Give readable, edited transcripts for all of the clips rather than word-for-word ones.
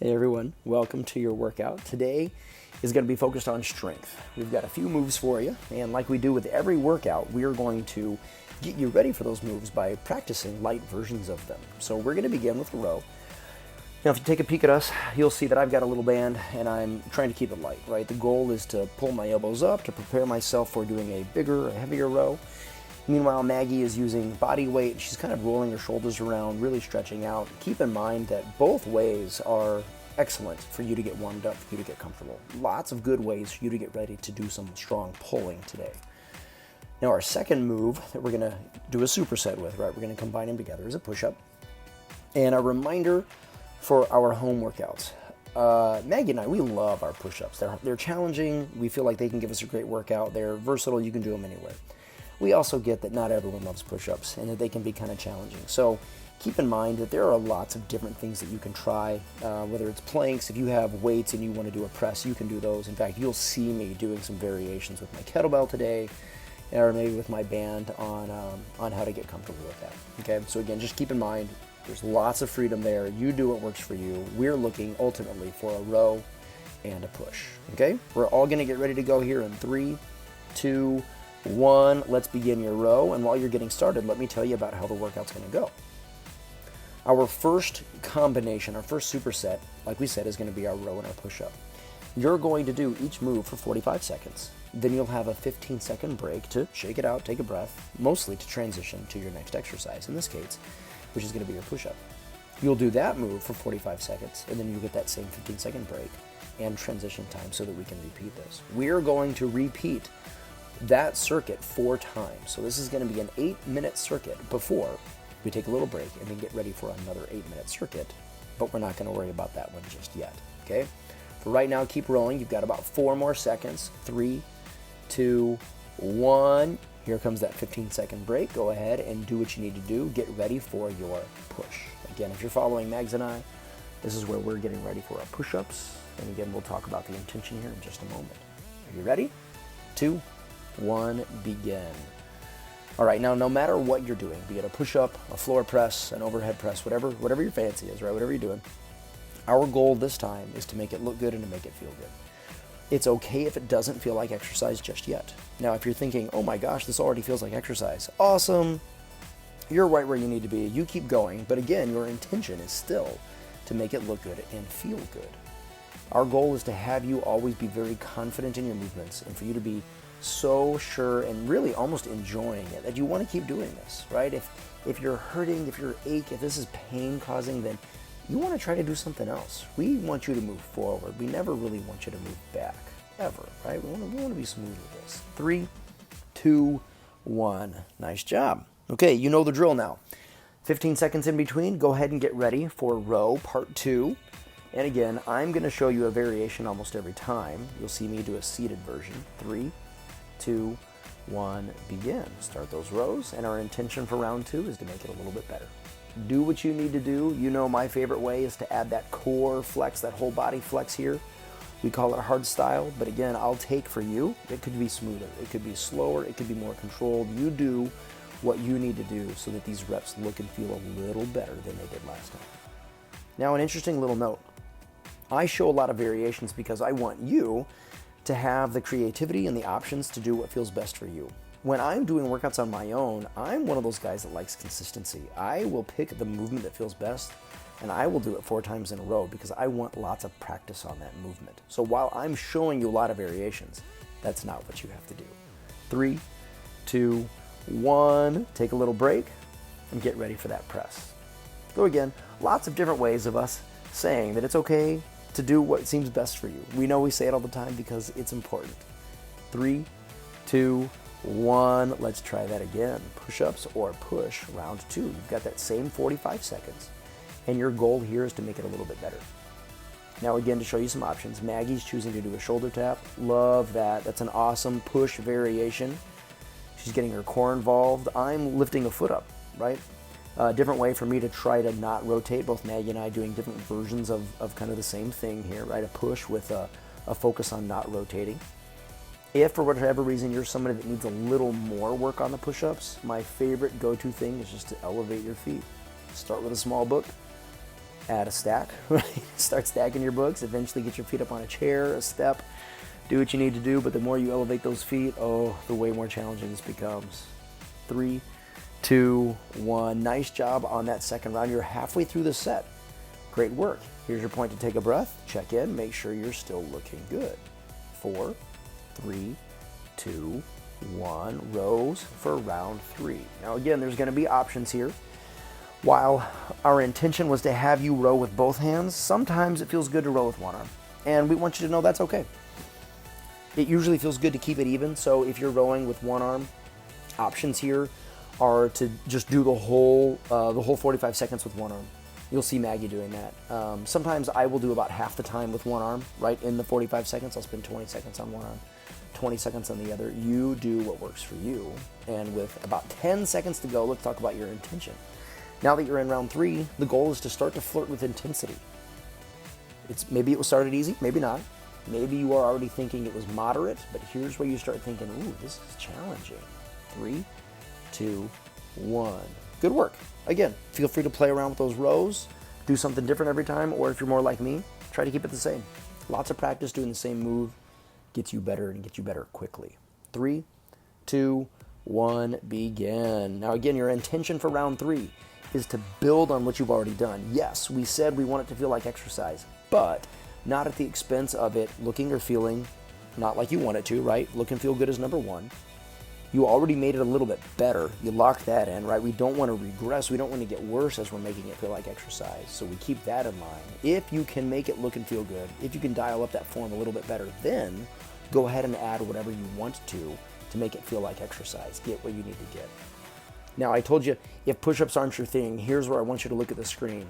Hey everyone, welcome to your workout. Today is going to be focused on strength. We've got a few moves for you, and like we do with every workout, we are going to get you ready for those moves by practicing light versions of them. So we're going to begin with a row. Now if you take a peek at us, you'll see that I've got a little band and I'm trying to keep it light, right? The goal is to pull my elbows up to prepare myself for doing a bigger, heavier row. Meanwhile, Maggie is using body weight. She's kind of rolling her shoulders around, really stretching out. Keep in mind that both ways are excellent for you to get warmed up, for you to get comfortable. Lots of good ways for you to get ready to do some strong pulling today. Now our second move that we're gonna do a superset with, right? We're gonna combine them together, is a push-up. And a reminder for our home workouts. Maggie and I, we love our push-ups. They're challenging. We feel like they can give us a great workout. They're versatile. You can do them anywhere. We also get that not everyone loves push-ups and that they can be kind of challenging. So keep in mind that there are lots of different things that you can try, whether it's planks. If you have weights and you want to do a press, you can do those. In fact, you'll see me doing some variations with my kettlebell today, or maybe with my band on how to get comfortable with that. Okay, so again, just keep in mind, there's lots of freedom there. You do what works for you. We're looking ultimately for a row and a push. Okay, we're all going to get ready to go here in 3, 2, 1. Let's begin your row. And while you're getting started, let me tell you about how the workout's going to go. Our first combination, our first superset, like we said, is going to be our row and our push-up. You're going to do each move for 45 seconds. Then you'll have a 15-second break to shake it out, take a breath, mostly to transition to your next exercise, in this case, which is going to be your push-up. You'll do that move for 45 seconds, and then you get that same 15-second break and transition time so that we can repeat this. We're going to repeat that circuit 4 times. So this is going to be an 8-minute circuit before we take a little break and then get ready for another 8-minute circuit, but we're not going to worry about that one just yet, okay? For right now, keep rolling. You've got about 4 more seconds. 3, 2, 1. Here comes that 15-second break. Go ahead and do what you need to do. Get ready for your push. Again, if you're following Mags and I, this is where we're getting ready for our push-ups. And again, we'll talk about the intention here in just a moment. Are you ready? 2, 1, begin. All right, now no matter what you're doing, be it a push-up, a floor press, an overhead press, whatever your fancy is, right? Whatever you're doing, our goal this time is to make it look good and to make it feel good. It's okay if it doesn't feel like exercise just yet. Now, if you're thinking, oh my gosh, this already feels like exercise, awesome, you're right where you need to be. You keep going, but again, your intention is still to make it look good and feel good. Our goal is to have you always be very confident in your movements and for you to be so sure and really almost enjoying it that you want to keep doing this, right? If you're hurting, if you're ache, if this is pain causing, then you want to try to do something else. We want you to move forward. We never really want you to move back, ever, right? We want to be smooth with this. 3, 2, 1. Nice job. Okay, you know the drill now. 15 seconds in between. Go ahead and get ready for row part 2. And again, I'm going to show you a variation almost every time. You'll see me do a seated version. 3, 2, 1, begin. Start those rows, and our intention for round 2 is to make it a little bit better. Do what you need to do. You know my favorite way is to add that core flex, that whole body flex here. We call it hard style, but again, I'll take for you. It could be smoother, it could be slower, it could be more controlled. You do what you need to do so that these reps look and feel a little better than they did last time. Now, an interesting little note. I show a lot of variations because I want you to have the creativity and the options to do what feels best for you. When I'm doing workouts on my own, I'm one of those guys that likes consistency. I will pick the movement that feels best, and I will do it 4 times in a row because I want lots of practice on that movement. So while I'm showing you a lot of variations, that's not what you have to do. 3, 2, 1, take a little break and get ready for that press. So again, lots of different ways of us saying that it's okay to do what seems best for you. We know we say it all the time because it's important. 3, 2, 1, let's try that again. Push-ups or push, round 2. You've got that same 45 seconds, and your goal here is to make it a little bit better. Now again, to show you some options, Maggie's choosing to do a shoulder tap. Love that. That's an awesome push variation. She's getting her core involved. I'm lifting a foot up, right? A different way for me to try to not rotate. Both Maggie and I doing different versions of kind of the same thing here, right? A push with a focus on not rotating. If for whatever reason you're somebody that needs a little more work on the push-ups, my favorite go-to thing is just to elevate your feet. Start with a small book, add a stack, right? Start stacking your books. Eventually get your feet up on a chair, a step. Do what you need to do, but the more you elevate those feet, oh, the way more challenging this becomes. 3, 2, 1. Nice job on that second round. You're halfway through the set. Great work. Here's your point to take a breath. Check in. Make sure you're still looking good. 4, 3, 2, 1. Rows for round 3. Now again, there's going to be options here. While our intention was to have you row with both hands, sometimes it feels good to row with one arm. And we want you to know that's okay. It usually feels good to keep it even, so if you're rowing with one arm, options here are to just do the whole 45 seconds with one arm. You'll see Maggie doing that. Sometimes I will do about half the time with one arm, right? In the 45 seconds, I'll spend 20 seconds on one arm, 20 seconds on the other. You do what works for you. And with about 10 seconds to go, let's talk about your intention. Now that you're in round 3, the goal is to start to flirt with intensity. Maybe it was started easy, maybe not. Maybe you are already thinking it was moderate, but here's where you start thinking, ooh, this is challenging. 3, 2, 1. Good work. Again, feel free to play around with those rows, do something different every time, or if you're more like me, try to keep it the same. Lots of practice doing the same move gets you better and gets you better quickly. 3, 2, 1, begin. Now again, your intention for round 3 is to build on what you've already done. Yes, we said we want it to feel like exercise, but not at the expense of it looking or feeling not like you want it to, right? Look and feel good is number 1. You already made it a little bit better. You locked that in, right? We don't want to regress. We don't want to get worse as we're making it feel like exercise. So we keep that in mind. If you can make it look and feel good, if you can dial up that form a little bit better, then go ahead and add whatever you want to make it feel like exercise. Get what you need to get. Now, I told you, if push-ups aren't your thing, here's where I want you to look at the screen.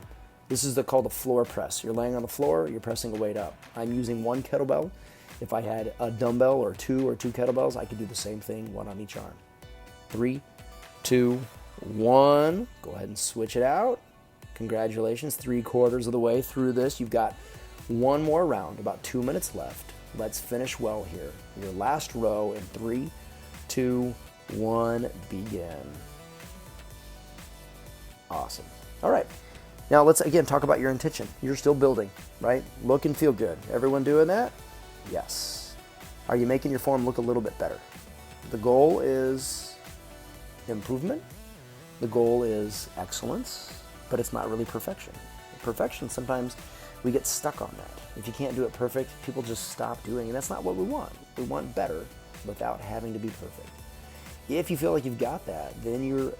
This is called the floor press. You're laying on the floor, you're pressing a weight up. I'm using 1 kettlebell. If I had a dumbbell or two kettlebells, I could do the same thing, 1 on each arm. 3, 2, 1. Go ahead and switch it out. Congratulations, 3/4 of the way through this. You've got 1 more round, about 2 minutes left. Let's finish well here. Your last row in 3, 2, 1, begin. Awesome. All right. Now let's again talk about your intention. You're still building, right? Look and feel good. Everyone doing that? Yes. Are you making your form look a little bit better? The goal is improvement. The goal is excellence, but it's not really perfection. Perfection, sometimes we get stuck on that. If you can't do it perfect, people just stop doing it. And that's not what we want. We want better without having to be perfect. If you feel like you've got that, then you're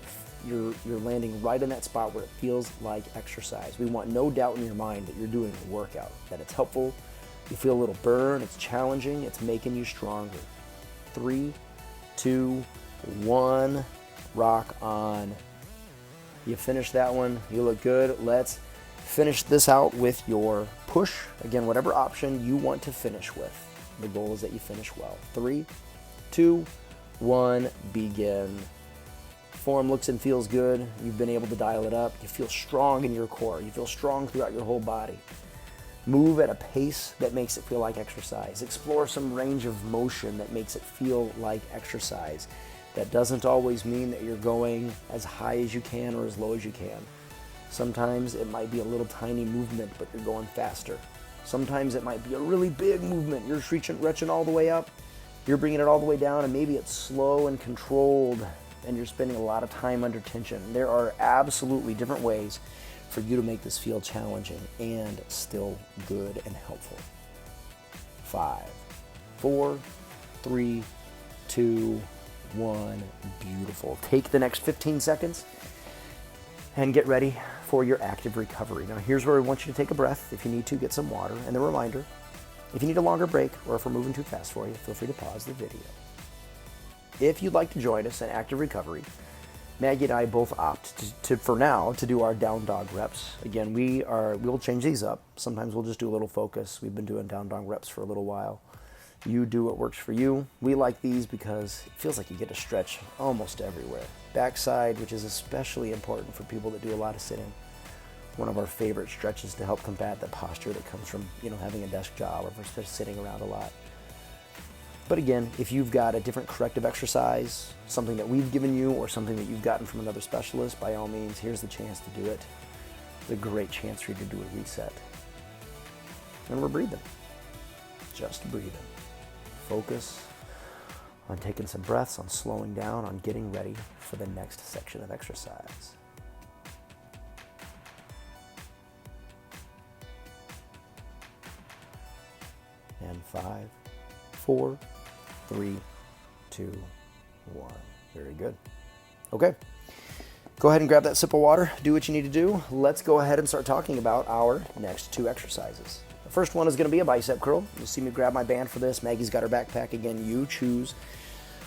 landing right in that spot where it feels like exercise. We want no doubt in your mind that you're doing a workout, that it's helpful. You feel a little burn, it's challenging, it's making you stronger. 3, 2, 1, rock on. You finished that one, you look good. Let's finish this out with your push. Again, whatever option you want to finish with. The goal is that you finish well. 3, 2, 1, begin. Form looks and feels good. You've been able to dial it up. You feel strong in your core. You feel strong throughout your whole body. Move at a pace that makes it feel like exercise. Explore some range of motion that makes it feel like exercise. That doesn't always mean that you're going as high as you can or as low as you can. Sometimes it might be a little tiny movement, but you're going faster. Sometimes it might be a really big movement. You're reaching all the way up. You're bringing it all the way down, and maybe it's slow and controlled, and you're spending a lot of time under tension. There are absolutely different ways for you to make this feel challenging and still good and helpful. 5, 4, 3, 2, 1. Beautiful. Take the next 15 seconds and get ready for your active recovery. Now here's where we want you to take a breath. If you need to, get some water. And a reminder, if you need a longer break or if we're moving too fast for you, feel free to pause the video. If you'd like to join us in active recovery, Maggie and I both opt to for now, to do our down dog reps. Again, we'll change these up. Sometimes we'll just do a little focus. We've been doing down dog reps for a little while. You do what works for you. We like these because it feels like you get to stretch almost everywhere. Backside, which is especially important for people that do a lot of sitting. One of our favorite stretches to help combat the posture that comes from, having a desk job or for sitting around a lot. But again, if you've got a different corrective exercise, something that we've given you or something that you've gotten from another specialist, by all means, here's the chance to do it. It's a great chance for you to do a reset. And we're breathing. Just breathing. Focus on taking some breaths, on slowing down, on getting ready for the next section of exercise. And 5, 4, 3, 2, 1. Very good. Okay. Go ahead and grab that sip of water. Do what you need to do. Let's go ahead and start talking about our next 2 exercises. The first one is going to be a bicep curl. You'll see me grab my band for this. Maggie's got her backpack. Again, you choose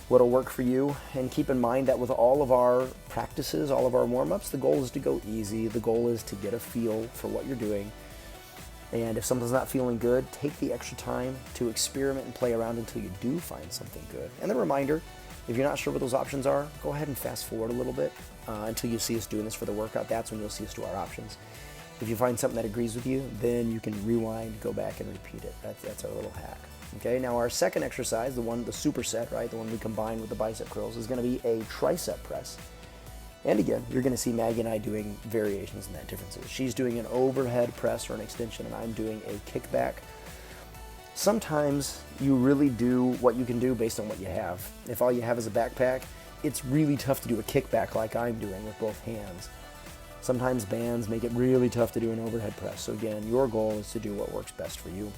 what'll work for you. And keep in mind that with all of our practices, all of our warm-ups, the goal is to go easy. The goal is to get a feel for what you're doing. And if something's not feeling good, take the extra time to experiment and play around until you do find something good. And the reminder, if you're not sure what those options are, go ahead and fast forward a little bit until you see us doing this for the workout. That's when you'll see us do our options. If you find something that agrees with you, then you can rewind, go back, and repeat it. That's our little hack. Okay, now our second exercise, the superset, right, the one we combine with the bicep curls, is going to be a tricep press. And again, you're going to see Maggie and I doing variations in that differences. She's doing an overhead press or an extension, and I'm doing a kickback. Sometimes you really do what you can do based on what you have. If all you have is a backpack, it's really tough to do a kickback like I'm doing with both hands. Sometimes bands make it really tough to do an overhead press. So again, your goal is to do what works best for you.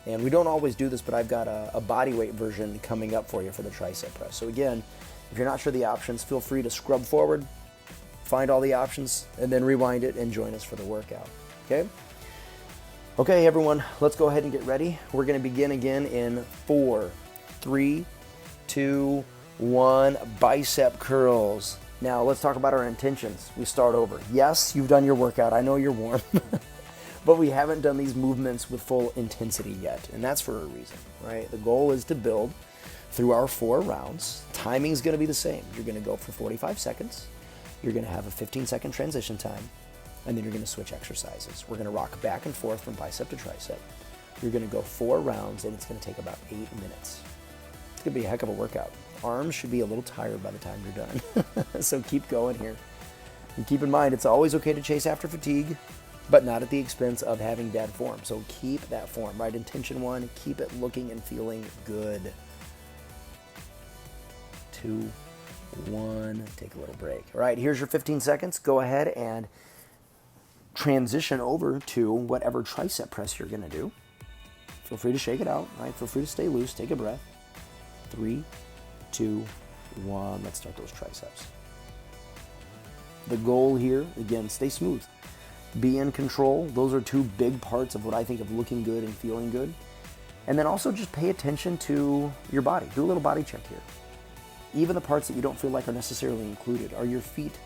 And we don't always do this, but I've got a bodyweight version coming up for you for the tricep press. So again, if you're not sure the options, feel free to scrub forward, find all the options, and then rewind it and join us for the workout. Okay? Okay, everyone, let's go ahead and get ready. We're going to begin again in 4, 3, 2, 1, bicep curls. Now, let's talk about our intentions. We start over. Yes, you've done your workout. I know you're warm. But we haven't done these movements with full intensity yet, and that's for a reason, right? The goal is to build through our 4 rounds. Timing's going to be the same. You're going to go for 45 seconds. You're going to have a 15-second transition time, and then you're going to switch exercises. We're going to rock back and forth from bicep to tricep. You're going to go 4 rounds, and it's going to take about 8 minutes. It's going to be a heck of a workout. Arms should be a little tired by the time you're done. So keep going here. And keep in mind, it's always okay to chase after fatigue, but not at the expense of having bad form. So keep that form, right? Intention 1, keep it looking and feeling good. 2, 1, take a little break. All right, here's your 15 seconds. Go ahead and transition over to whatever tricep press you're gonna do. Feel free to shake it out, right? Feel free to stay loose, take a breath. 3, 2, 1, let's start those triceps. The goal here, again, stay smooth. Be in control. Those are 2 big parts of what I think of looking good and feeling good. And then also just pay attention to your body. Do a little body check here. Even the parts that you don't feel like are necessarily included. Are your feet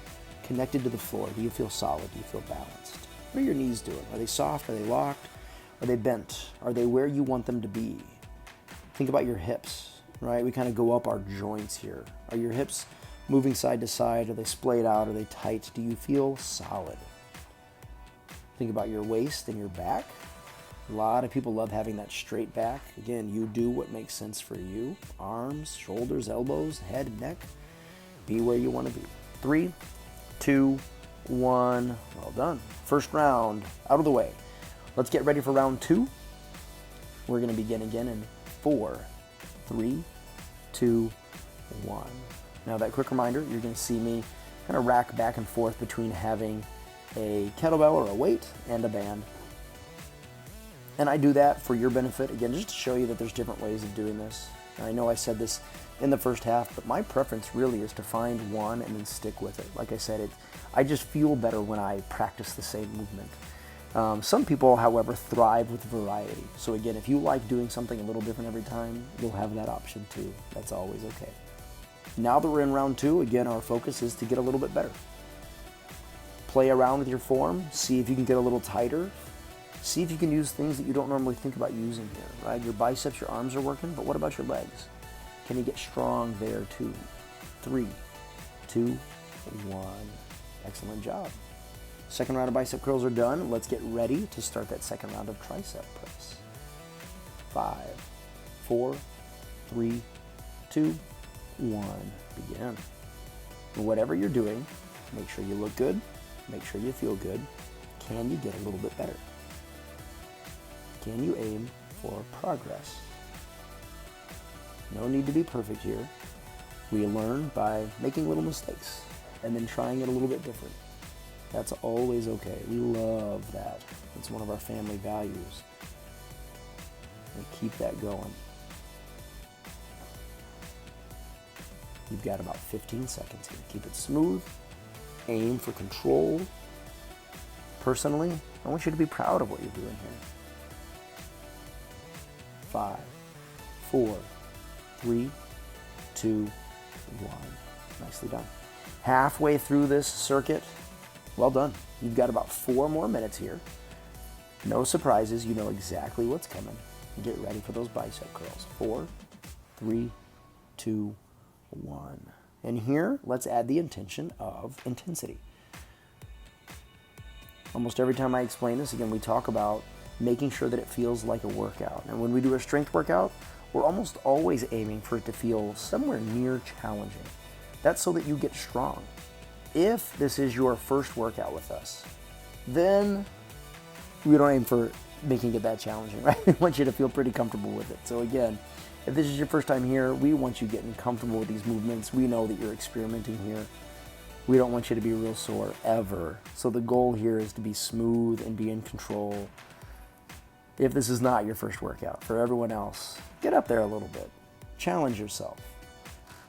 connected to the floor? Do you feel solid? Do you feel balanced? What are your knees doing? Are they soft? Are they locked? Are they bent? Are they where you want them to be? Think about your hips, right? We kind of go up our joints here. Are your hips moving side to side? Are they splayed out? Are they tight? Do you feel solid? Think about your waist and your back. A lot of people love having that straight back. Again, you do what makes sense for you. Arms, shoulders, elbows, head, neck. Be where you want to be. 3, 2, 1. Well done. First round out of the way. Let's get ready for round 2. We're going to begin again in 4, 3, 2, 1. Now that quick reminder, you're going to see me kind of rack back and forth between having a kettlebell or a weight and a band. And I do that for your benefit, again, just to show you that there's different ways of doing this. I know I said this in the first half, but my preference really is to find one and then stick with it. Like I said, I just feel better when I practice the same movement. Some people, however, thrive with variety. So again, if you like doing something a little different every time, you'll have that option too. That's always okay. Now that we're in round 2, again, our focus is to get a little bit better. Play around with your form, see if you can get a little tighter. See if you can use things that you don't normally think about using here, right? Your biceps, your arms are working, but what about your legs? Can you get strong there too? 3, 2, 1. Excellent job. Second round of bicep curls are done. Let's get ready to start that second round of tricep press. 5, 4, 3, 2, 1. Begin. And whatever you're doing, make sure you look good, make sure you feel good. Can you get a little bit better? Can you aim for progress? No need to be perfect here. We learn by making little mistakes and then trying it a little bit different. That's always okay. We love that. It's one of our family values. And keep that going. You've got about 15 seconds here. Keep it smooth. Aim for control. Personally, I want you to be proud of what you're doing here. 5, 4, 3, 2, 1. Nicely done. Halfway through this circuit, well done. You've got about 4 more minutes here. No surprises. You know exactly what's coming. Get ready for those bicep curls. 4, 3, 2, 1. And here, let's add the intention of intensity. Almost every time I explain this, again, we talk about making sure that it feels like a workout. And when we do a strength workout, we're almost always aiming for it to feel somewhere near challenging. That's so that you get strong. If this is your first workout with us, then we don't aim for making it that challenging, right? We want you to feel pretty comfortable with it. So again, if this is your first time here, we want you getting comfortable with these movements. We know that you're experimenting here. We don't want you to be real sore ever. So the goal here is to be smooth and be in control. If this is not your first workout, for everyone else, get up there a little bit. Challenge yourself.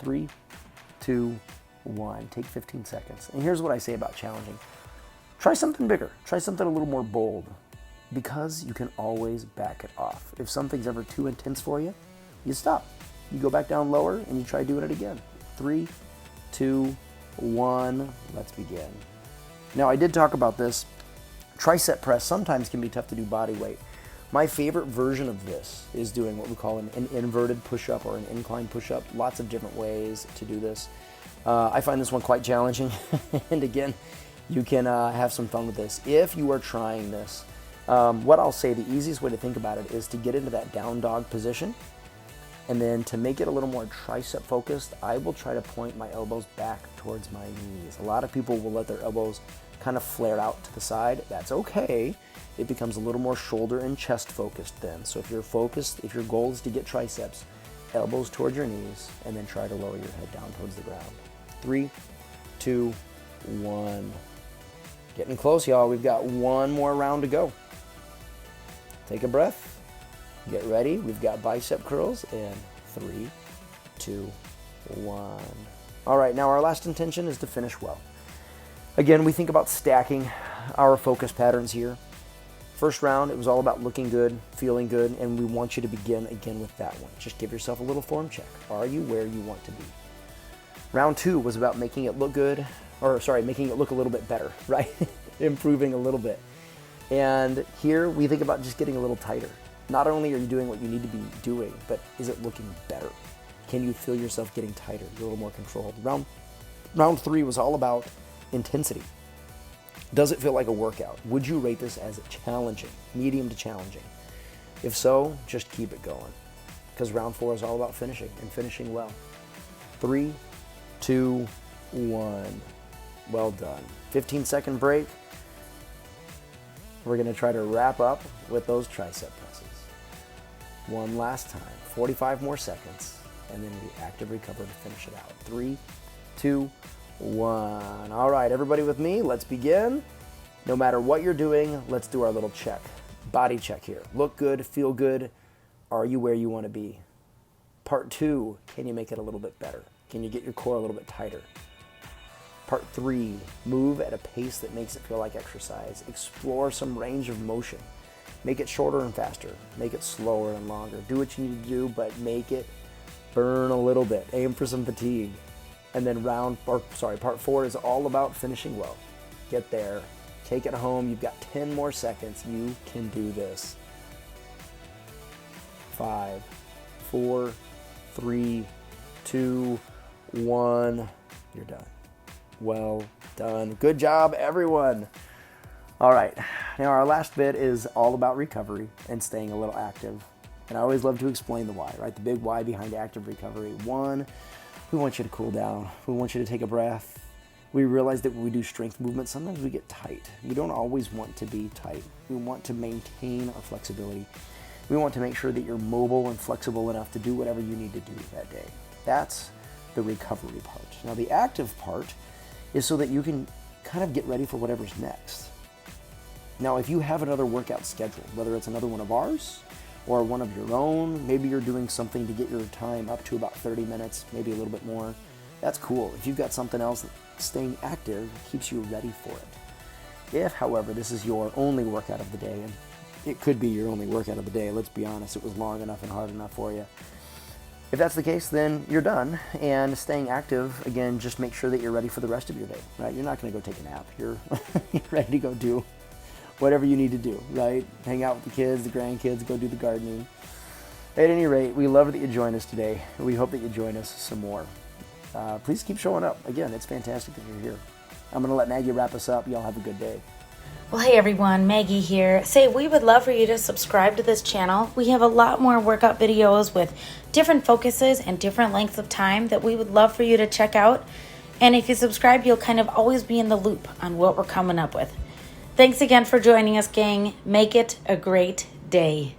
3, 2, 1. Take 15 seconds. And here's what I say about challenging. Try something bigger. Try something a little more bold, because you can always back it off. If something's ever too intense for you, you stop. You go back down lower and you try doing it again. 3, 2, 1. Let's begin. Now, I did talk about this. Tricep press sometimes can be tough to do body weight. My favorite version of this is doing what we call an inverted push-up or an incline push-up. Lots of different ways to do this. I find this one quite challenging. And again, you can have some fun with this. If you are trying this, what I'll say, the easiest way to think about it is to get into that down dog position. And then to make it a little more tricep focused, I will try to point my elbows back towards my knees. A lot of people will let their elbows kind of flare out to the side. That's okay. It becomes a little more shoulder and chest focused then. So if you're focused, if your goal is to get triceps, elbows towards your knees, and then try to lower your head down towards the ground. 3, 2, 1. Getting close, y'all. We've got one more round to go. Take a breath. Get ready. We've got bicep curls in 3, 2, 1. All right, now our last intention is to finish well. Again, we think about stacking our focus patterns here. First round, it was all about looking good, feeling good, and we want you to begin again with that one. Just give yourself a little form check. Are you where you want to be? Round 2 was about making it look good, making it look a little bit better, right? Improving a little bit. And here we think about just getting a little tighter. Not only are you doing what you need to be doing, but is it looking better? Can you feel yourself getting tighter, a little more controlled? Round 3 was all about intensity. Does it feel like a workout? Would you rate this as challenging, medium to challenging? If so, just keep it going, because round 4 is all about finishing and finishing well. 3, 2, 1. Well done. 15-second break. We're going to try to wrap up with those tricep presses. One last time. 45 more seconds, and then we active recover to finish it out. 3, 2, 1. All right, everybody with me, let's begin. No matter what you're doing, let's do our little check. Body check here. Look good, feel good. Are you where you want to be? Part 2, can you make it a little bit better? Can you get your core a little bit tighter? Part 3, move at a pace that makes it feel like exercise. Explore some range of motion. Make it shorter and faster. Make it slower and longer. Do what you need to do, but make it burn a little bit. Aim for some fatigue. And then part 4 is all about finishing well. Get there. Take it home. You've got 10 more seconds. You can do this. 5, 4, 3, 2, 1. You're done. Well done. Good job, everyone. All right. Now our last bit is all about recovery and staying a little active. And I always love to explain the why, right? The big why behind active recovery. 1, we want you to cool down. We want you to take a breath. We realize that when we do strength movements, sometimes we get tight. We don't always want to be tight. We want to maintain our flexibility. We want to make sure that you're mobile and flexible enough to do whatever you need to do that day. That's the recovery part. Now, the active part is so that you can kind of get ready for whatever's next. Now, if you have another workout scheduled, whether it's another one of ours or one of your own, maybe you're doing something to get your time up to about 30 minutes, maybe a little bit more, that's cool. If you've got something else, staying active keeps you ready for it. If, however, this is your only workout of the day, and it could be your only workout of the day, let's be honest, it was long enough and hard enough for you. If that's the case, then you're done. And staying active, again, just make sure that you're ready for the rest of your day, right? You're not going to go take a nap. You're ready to go do whatever you need to do, right? Hang out with the kids, the grandkids, go do the gardening. At any rate, we love that you joined us today. We hope that you join us some more. Please keep showing up. Again, it's fantastic that you're here. I'm going to let Maggie wrap us up. Y'all have a good day. Well, hey everyone, Maggie here. We would love for you to subscribe to this channel. We have a lot more workout videos with different focuses and different lengths of time that we would love for you to check out. And if you subscribe, you'll kind of always be in the loop on what we're coming up with. Thanks again for joining us, gang. Make it a great day.